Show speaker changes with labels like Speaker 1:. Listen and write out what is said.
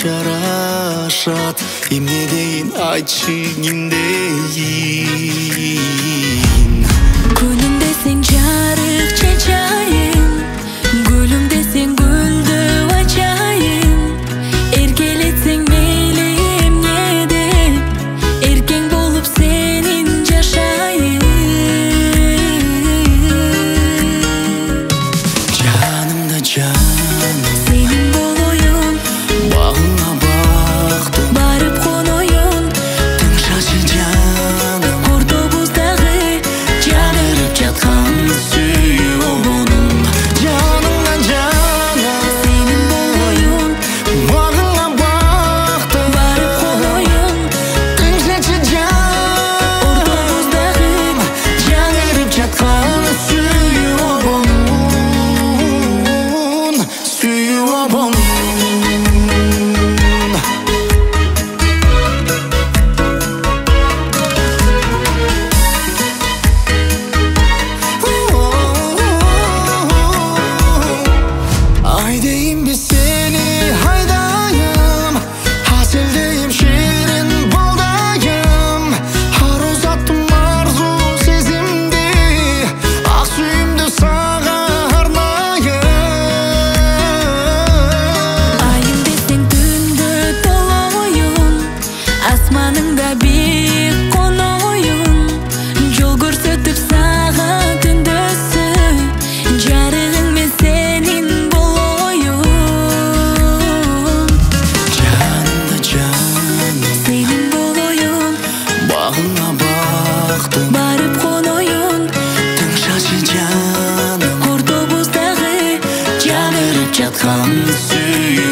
Speaker 1: жарашат, эмне дейин айтчы кимдейин.
Speaker 2: Күнүм десең жарык чачайын, гүлүм десең гүлдү ачайын. Эркелетсең мейли эмне деп, эркең болуп сенин жашайын.
Speaker 1: Жанымда жаным
Speaker 2: Сенин болоюн,
Speaker 1: багыңа бактым,
Speaker 2: барып коноюн.
Speaker 1: тыңшачы жаным,
Speaker 2: Кордобуздагы
Speaker 1: жанырып жаткан сүйүү обонум. Жанымда жаным
Speaker 2: сенин болоюн,
Speaker 1: багыңа бактым,
Speaker 2: барып коноюн.
Speaker 1: тыңшачы жаным,
Speaker 2: Кордобуздагы
Speaker 1: жанырып жаткан сүйүү обонум, сүйүү обонум. Айдейм біз сені айдайым, haseldeyim şirin buldayım. Har uzattım arzu sezimdi, ak suyumdu sağa arnayım.
Speaker 2: Айым десең түндө толоюн, асманыңда биік коноюн. Жол көрсөтүп сага түндөсү, жарыгың мен сенин болоюн.
Speaker 1: Жанымда жаным,
Speaker 2: Сенин болоюн,
Speaker 1: багыңа бактым,
Speaker 2: барып коноюн.
Speaker 1: тыңшачы жаным,
Speaker 2: Кордобуздагы
Speaker 1: жанырып жаткан сүйүү